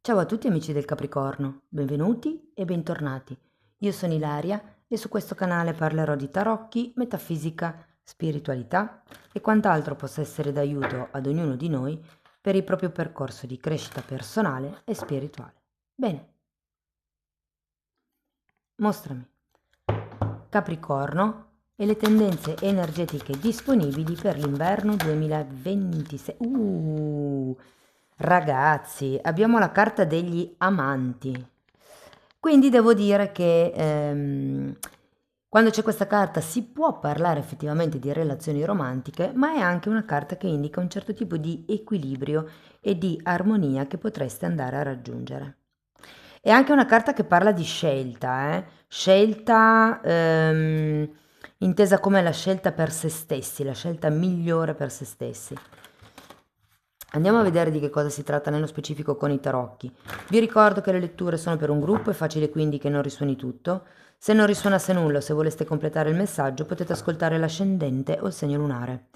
Ciao a tutti amici del Capricorno, benvenuti e bentornati. Io sono Ilaria e su questo canale parlerò di tarocchi, metafisica, spiritualità e quant'altro possa essere d'aiuto ad ognuno di noi per il proprio percorso di crescita personale e spirituale. Bene, mostrami. Capricorno e le tendenze energetiche disponibili per l'inverno 2026. Ragazzi, abbiamo la carta degli amanti. Quindi devo dire che quando c'è questa carta si può parlare effettivamente di relazioni romantiche, ma è anche una carta che indica un certo tipo di equilibrio e di armonia che potreste andare a raggiungere. È anche una carta che parla di scelta, scelta intesa come la scelta per se stessi, la scelta migliore per se stessi. Andiamo a vedere di che cosa si tratta nello specifico con i tarocchi. Vi ricordo che le letture sono per un gruppo, è facile quindi che non risuoni tutto. Se non risuonasse nulla o se voleste completare il messaggio potete ascoltare l'ascendente o il segno lunare.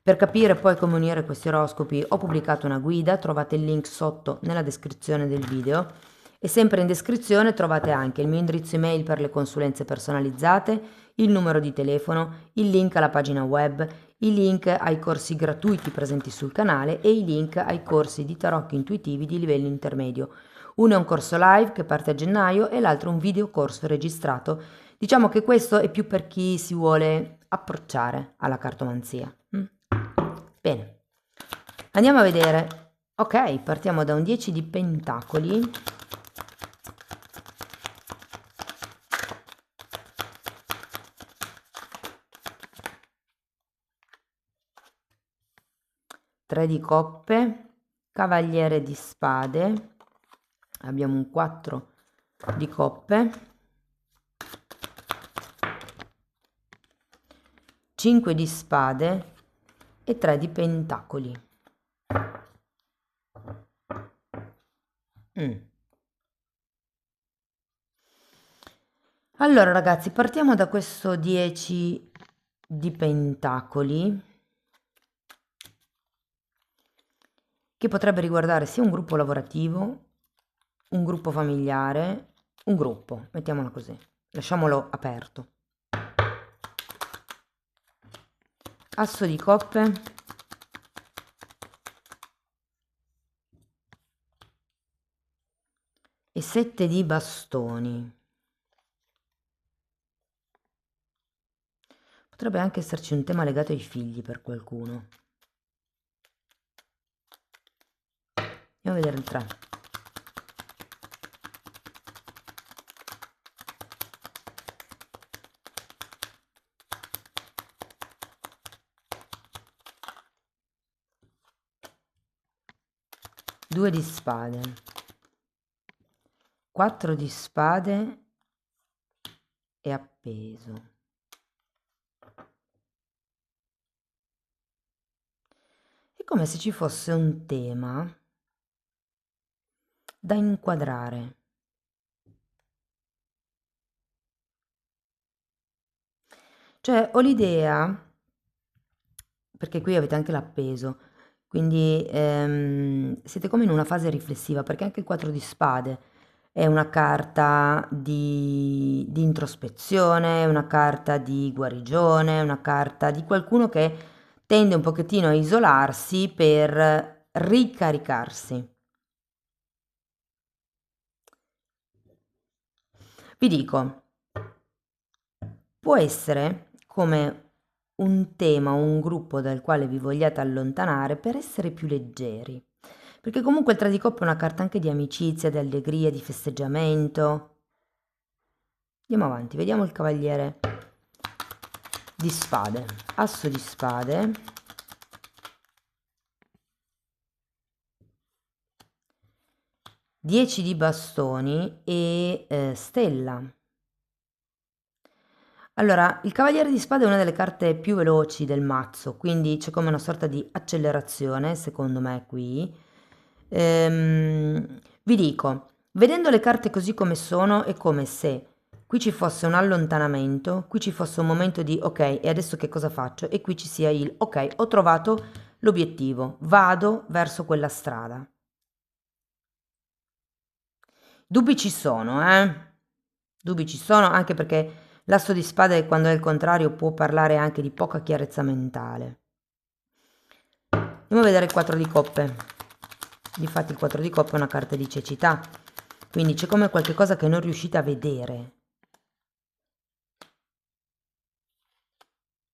Per capire poi come unire questi oroscopi ho pubblicato una guida, trovate il link sotto nella descrizione del video e sempre in descrizione trovate anche il mio indirizzo email per le consulenze personalizzate, il numero di telefono, il link alla pagina web, i link ai corsi gratuiti presenti sul canale e i link ai corsi di tarocchi intuitivi di livello intermedio. Uno è un corso live che parte a gennaio e l'altro un video corso registrato. Diciamo che questo è più per chi si vuole approcciare alla cartomanzia. Bene, andiamo a vedere. Ok, partiamo da un 10 di pentacoli. 3 di coppe, cavaliere di spade, abbiamo un 4 di coppe, 5 di spade e 3 di pentacoli. Allora ragazzi, partiamo da questo 10 di pentacoli, che potrebbe riguardare sia un gruppo lavorativo, un gruppo familiare, un gruppo, mettiamola così, lasciamolo aperto. Asso di coppe, e 7 di bastoni. Potrebbe anche esserci un tema legato ai figli per qualcuno. Andiamo a vedere il 3. Due di spade, 4 di spade e appeso. È come se ci fosse un tema da inquadrare. Cioè ho l'idea, perché qui avete anche l'appeso, quindi siete come in una fase riflessiva, perché anche il 4 di spade è una carta di introspezione, è una carta di guarigione, è una carta di qualcuno che tende un pochettino a isolarsi per ricaricarsi. Vi dico, può essere come un tema o un gruppo dal quale vi vogliate allontanare per essere più leggeri. Perché comunque il 3 di coppe è una carta anche di amicizia, di allegria, di festeggiamento. Andiamo avanti, vediamo il cavaliere di spade. Asso di spade. 10 di bastoni e stella. Allora, il cavaliere di spade è una delle carte più veloci del mazzo, quindi c'è come una sorta di accelerazione, secondo me, qui. Vi dico, vedendo le carte così come sono, è come se qui ci fosse un allontanamento, qui ci fosse un momento di ok, e adesso che cosa faccio? E qui ci sia il ok, ho trovato l'obiettivo, vado verso quella strada. Dubbi ci sono, dubbi ci sono, anche perché l'asso di spade, quando è il contrario, può parlare anche di poca chiarezza mentale. Andiamo a vedere il 4 di coppe. Difatti il 4 di coppe è una carta di cecità, quindi c'è come qualche cosa che non riuscite a vedere.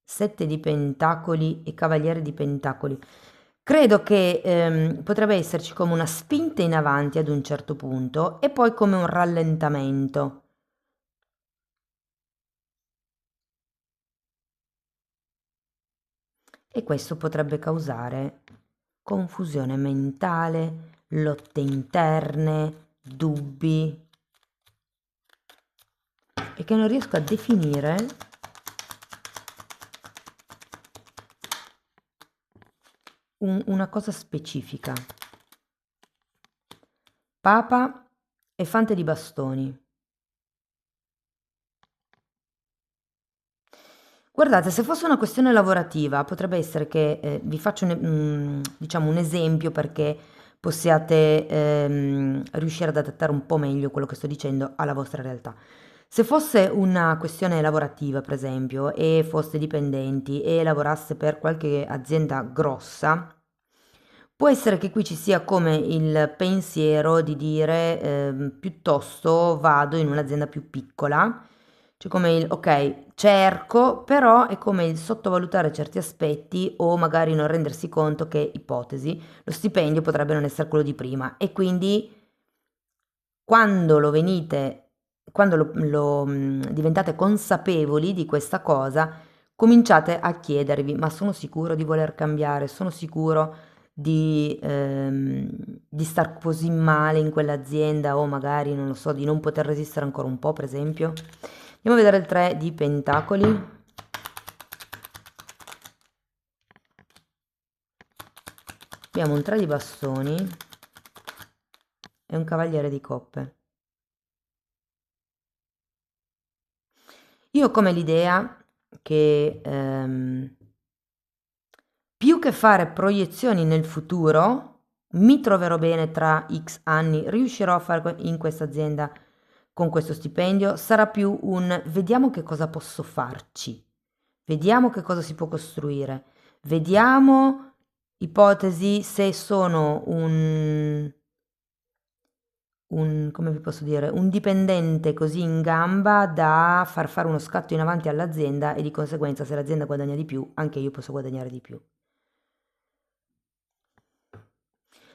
7 di pentacoli e cavaliere di pentacoli. Credo che potrebbe esserci come una spinta in avanti ad un certo punto e poi come un rallentamento. E questo potrebbe causare confusione mentale, lotte interne, dubbi, e che non riesco a definire una cosa specifica. Papa e fante di bastoni. Guardate, se fosse una questione lavorativa, potrebbe essere che vi faccio diciamo un esempio perché possiate riuscire ad adattare un po' meglio quello che sto dicendo alla vostra realtà. Se fosse una questione lavorativa, per esempio, e foste dipendenti e lavorasse per qualche azienda grossa, può essere che qui ci sia come il pensiero di dire piuttosto vado in un'azienda più piccola, cioè come il ok, cerco, però è come il sottovalutare certi aspetti o magari non rendersi conto che, ipotesi, lo stipendio potrebbe non essere quello di prima e quindi quando diventate consapevoli di questa cosa, cominciate a chiedervi: ma sono sicuro di voler cambiare? Sono sicuro di star così male in quell'azienda o magari, non lo so, di non poter resistere ancora un po', per esempio? Andiamo a vedere il 3 di pentacoli. Abbiamo un 3 di bastoni e un cavaliere di coppe. Io ho come l'idea che più che fare proiezioni nel futuro, mi troverò bene tra X anni, riuscirò a fare in questa azienda con questo stipendio, sarà più un vediamo che cosa posso farci, vediamo che cosa si può costruire, vediamo, ipotesi, se sono come vi posso dire, un dipendente così in gamba da far fare uno scatto in avanti all'azienda e di conseguenza se l'azienda guadagna di più, anche io posso guadagnare di più.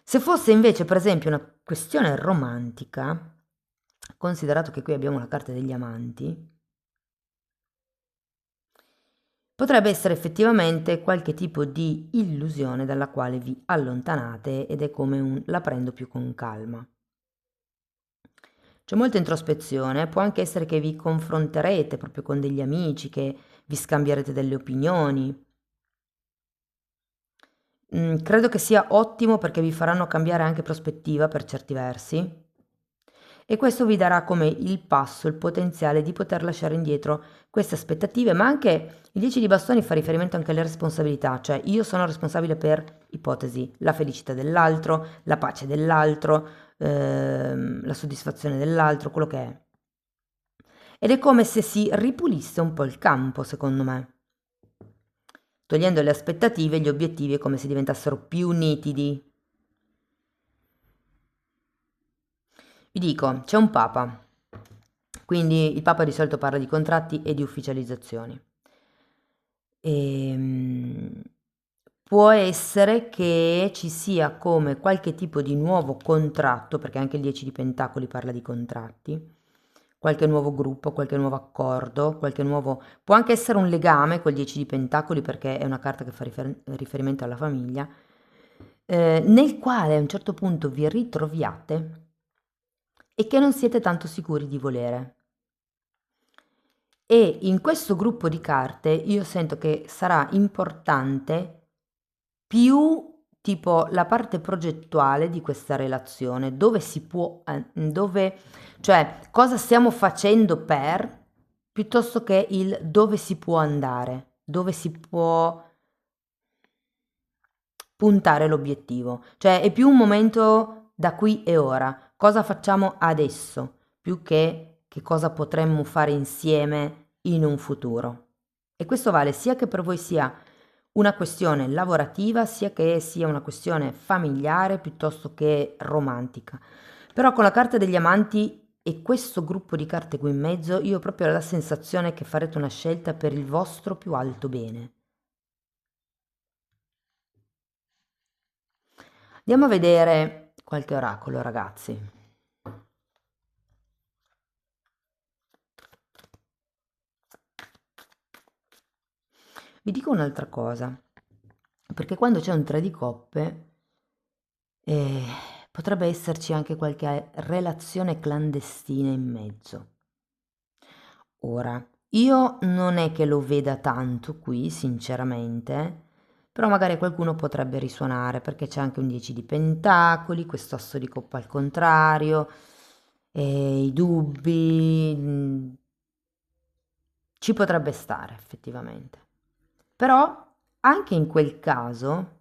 Se fosse invece, per esempio, una questione romantica, considerato che qui abbiamo la carta degli amanti, potrebbe essere effettivamente qualche tipo di illusione dalla quale vi allontanate ed è come un la prendo più con calma. C'è molta introspezione, può anche essere che vi confronterete proprio con degli amici, che vi scambierete delle opinioni. Credo che sia ottimo perché vi faranno cambiare anche prospettiva per certi versi e questo vi darà come il passo, il potenziale di poter lasciare indietro queste aspettative, ma anche il 10 di bastoni fa riferimento anche alle responsabilità, cioè io sono responsabile per, ipotesi, la felicità dell'altro, la pace dell'altro, la soddisfazione dell'altro, quello che è. Ed è come se si ripulisse un po' il campo, secondo me. Togliendo le aspettative, gli obiettivi è come se diventassero più nitidi. Vi dico, c'è un papa, quindi il papa di solito parla di contratti e di ufficializzazioni. Ehm, può essere che ci sia come qualche tipo di nuovo contratto, perché anche il 10 di Pentacoli parla di contratti, qualche nuovo gruppo, qualche nuovo accordo, qualche nuovo... può anche essere un legame col 10 di Pentacoli perché è una carta che fa riferimento alla famiglia, nel quale a un certo punto vi ritroviate e che non siete tanto sicuri di volere. E in questo gruppo di carte io sento che sarà importante più tipo la parte progettuale di questa relazione, dove si può, dove, cioè cosa stiamo facendo per, piuttosto che il dove si può andare, dove si può puntare l'obiettivo. Cioè è più un momento da qui e ora, cosa facciamo adesso, più che cosa potremmo fare insieme in un futuro. E questo vale sia che per voi sia una questione lavorativa, sia che sia una questione familiare piuttosto che romantica. Però con la carta degli amanti e questo gruppo di carte qui in mezzo, io ho proprio la sensazione che farete una scelta per il vostro più alto bene. Andiamo a vedere qualche oracolo, ragazzi. Vi dico un'altra cosa, perché quando c'è un 3 di coppe eh, potrebbe esserci anche qualche relazione clandestina in mezzo. Ora, io non è che lo veda tanto qui, sinceramente, però magari qualcuno potrebbe risuonare perché c'è anche un 10 di pentacoli, questo asso di coppa al contrario, e i dubbi, ci potrebbe stare effettivamente. Però anche in quel caso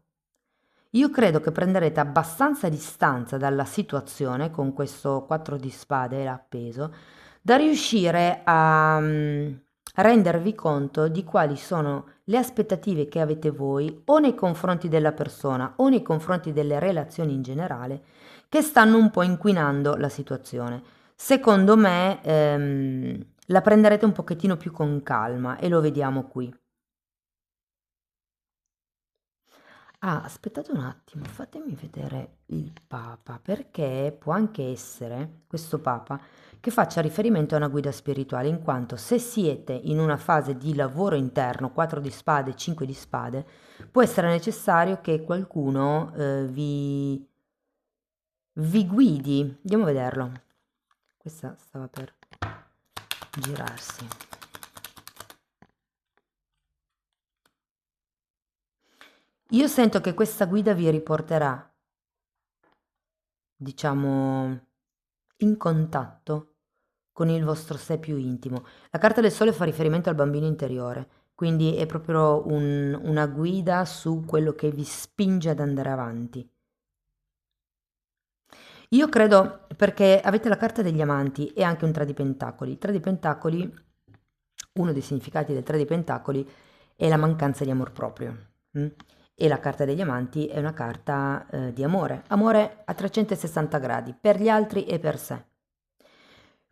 io credo che prenderete abbastanza distanza dalla situazione con questo 4 di spade appeso da riuscire a rendervi conto di quali sono le aspettative che avete voi o nei confronti della persona o nei confronti delle relazioni in generale che stanno un po' inquinando la situazione. Secondo me la prenderete un pochettino più con calma e lo vediamo qui. Ah, aspettate un attimo, fatemi vedere il Papa, perché può anche essere questo Papa che faccia riferimento a una guida spirituale, in quanto se siete in una fase di lavoro interno, 4 di spade, 5 di spade, può essere necessario che qualcuno vi guidi. Andiamo a vederlo. Questa stava per girarsi. Io sento che questa guida vi riporterà, diciamo, in contatto con il vostro sé più intimo. La carta del sole fa riferimento al bambino interiore, quindi è proprio una guida su quello che vi spinge ad andare avanti. Io credo, perché avete la carta degli amanti e anche un 3 di pentacoli. Il 3 di pentacoli, uno dei significati del 3 di pentacoli è la mancanza di amor proprio. E la carta degli amanti è una carta di amore, amore a 360 gradi, per gli altri e per sé.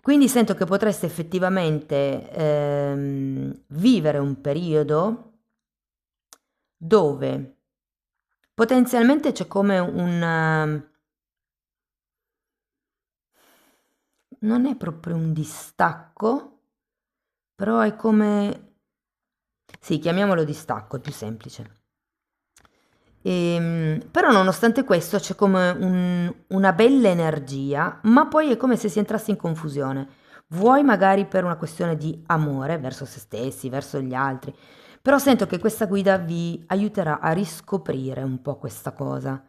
Quindi sento che potreste effettivamente vivere un periodo dove potenzialmente c'è come non è proprio un distacco, però è come, sì, chiamiamolo distacco, è più semplice. Però nonostante questo c'è come una bella energia, ma poi è come se si entrasse in confusione. Vuoi magari per una questione di amore verso se stessi, verso gli altri, però sento che questa guida vi aiuterà a riscoprire un po' questa cosa.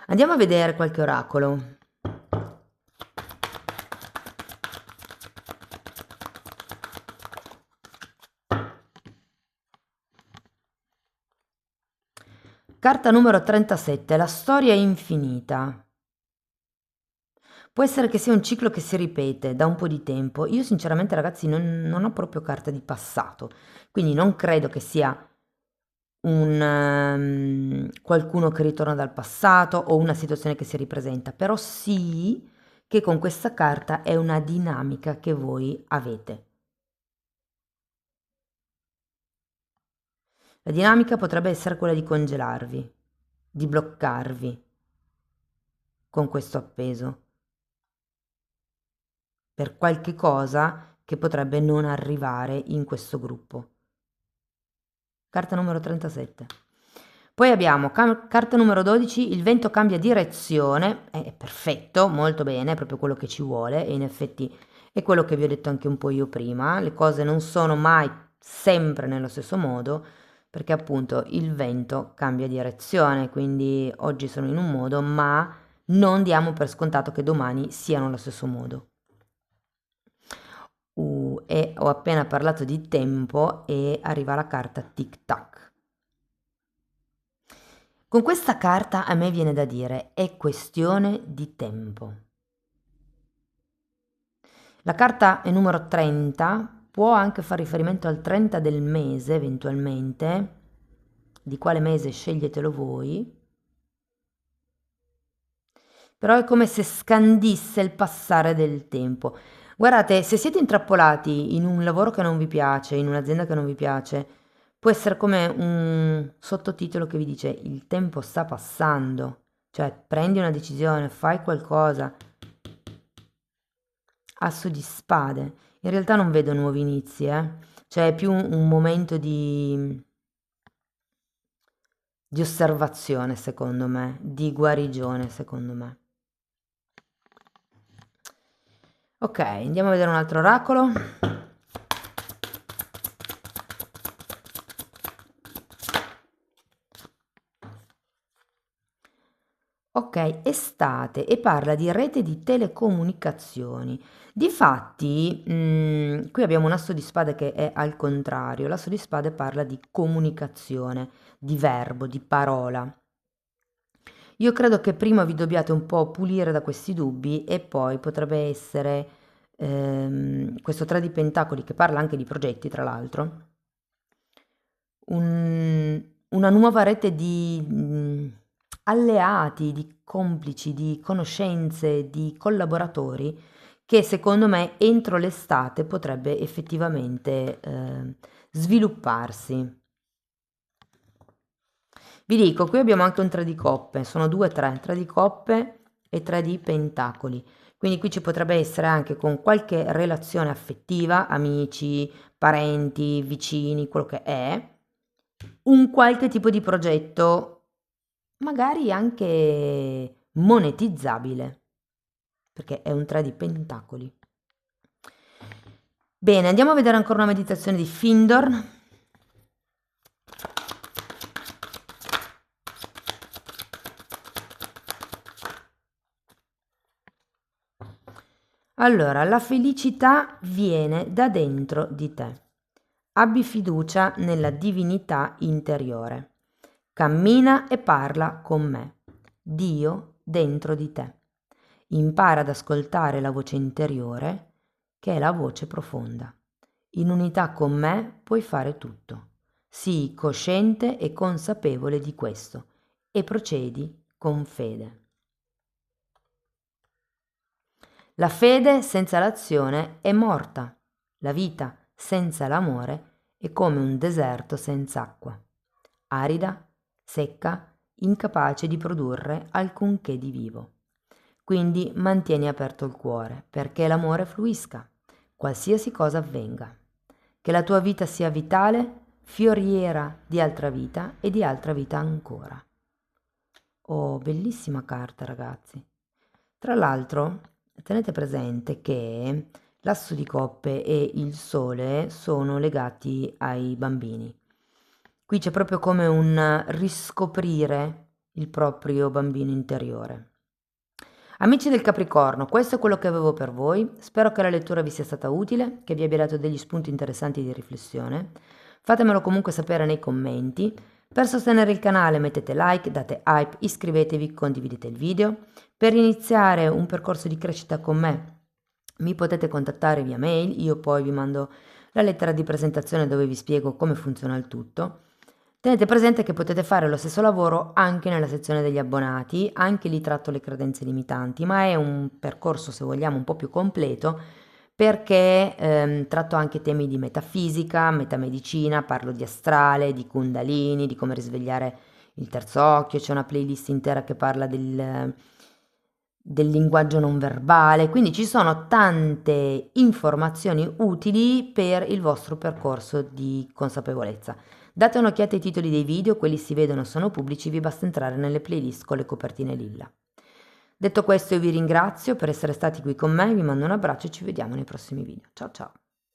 Andiamo a vedere qualche oracolo. Carta numero 37, la storia è infinita. Può essere che sia un ciclo che si ripete da un po' di tempo. Io sinceramente ragazzi non ho proprio carta di passato, quindi non credo che sia qualcuno che ritorna dal passato o una situazione che si ripresenta, però sì che con questa carta è una dinamica che voi avete. La dinamica potrebbe essere quella di congelarvi, di bloccarvi con questo appeso per qualche cosa che potrebbe non arrivare in questo gruppo. Carta numero 37. Poi abbiamo carta numero 12, il vento cambia direzione, è perfetto, molto bene, è proprio quello che ci vuole e in effetti è quello che vi ho detto anche un po' io prima, le cose non sono mai sempre nello stesso modo perché appunto il vento cambia direzione, quindi oggi sono in un modo ma non diamo per scontato che domani siano allo stesso modo. E ho appena parlato di tempo e arriva la carta tic tac. Con questa carta a me viene da dire è questione di tempo. La carta è numero 30, può anche fare riferimento al 30 del mese eventualmente, di quale mese sceglietelo voi, però è come se scandisse il passare del tempo. Guardate, se siete intrappolati in un lavoro che non vi piace, in un'azienda che non vi piace, può essere come un sottotitolo che vi dice il tempo sta passando, cioè prendi una decisione, fai qualcosa. Asso di spade. In realtà non vedo nuovi inizi, cioè è più un momento di osservazione, secondo me, di guarigione, secondo me. Ok, andiamo a vedere un altro oracolo. Ok, estate e parla di rete di telecomunicazioni. Difatti, qui abbiamo un asso di spade che è al contrario. L'asso di spade parla di comunicazione, di verbo, di parola. Io credo che prima vi dobbiate un po' pulire da questi dubbi e poi potrebbe essere questo 3 di pentacoli che parla anche di progetti, tra l'altro, una nuova rete di alleati, di complici, di conoscenze, di collaboratori che secondo me entro l'estate potrebbe effettivamente svilupparsi. Vi dico, qui abbiamo anche un 3 di coppe, sono 2, 3 di coppe e 3 di pentacoli. Quindi qui ci potrebbe essere anche con qualche relazione affettiva, amici, parenti, vicini, quello che è, un qualche tipo di progetto, magari anche monetizzabile, perché è un 3 di pentacoli. Bene, andiamo a vedere ancora una meditazione di Findorn. Allora, la felicità viene da dentro di te. Abbi fiducia nella divinità interiore. Cammina e parla con me, Dio dentro di te. Impara ad ascoltare la voce interiore, che è la voce profonda. In unità con me puoi fare tutto. Sii cosciente e consapevole di questo e procedi con fede. La fede senza l'azione è morta. La vita senza l'amore è come un deserto senza acqua, arida, secca, incapace di produrre alcunché di vivo. Quindi mantieni aperto il cuore perché l'amore fluisca, qualsiasi cosa avvenga. Che la tua vita sia vitale, fioriera di altra vita e di altra vita ancora. Oh, bellissima carta, ragazzi. Tra l'altro, tenete presente che l'asso di coppe e il sole sono legati ai bambini. Qui c'è proprio come un riscoprire il proprio bambino interiore. Amici del Capricorno, questo è quello che avevo per voi. Spero che la lettura vi sia stata utile, che vi abbia dato degli spunti interessanti di riflessione. Fatemelo comunque sapere nei commenti. Per sostenere il canale mettete like, date hype, iscrivetevi, condividete il video. Per iniziare un percorso di crescita con me mi potete contattare via mail, io poi vi mando la lettera di presentazione dove vi spiego come funziona il tutto. Tenete presente che potete fare lo stesso lavoro anche nella sezione degli abbonati, anche lì tratto le credenze limitanti, ma è un percorso, se vogliamo, un po' più completo perché tratto anche temi di metafisica, metamedicina, parlo di astrale, di kundalini, di come risvegliare il terzo occhio, c'è una playlist intera che parla del linguaggio non verbale, quindi ci sono tante informazioni utili per il vostro percorso di consapevolezza. Date un'occhiata ai titoli dei video, quelli si vedono, sono pubblici, vi basta entrare nelle playlist con le copertine lilla. Detto questo io vi ringrazio per essere stati qui con me, vi mando un abbraccio e ci vediamo nei prossimi video. Ciao ciao!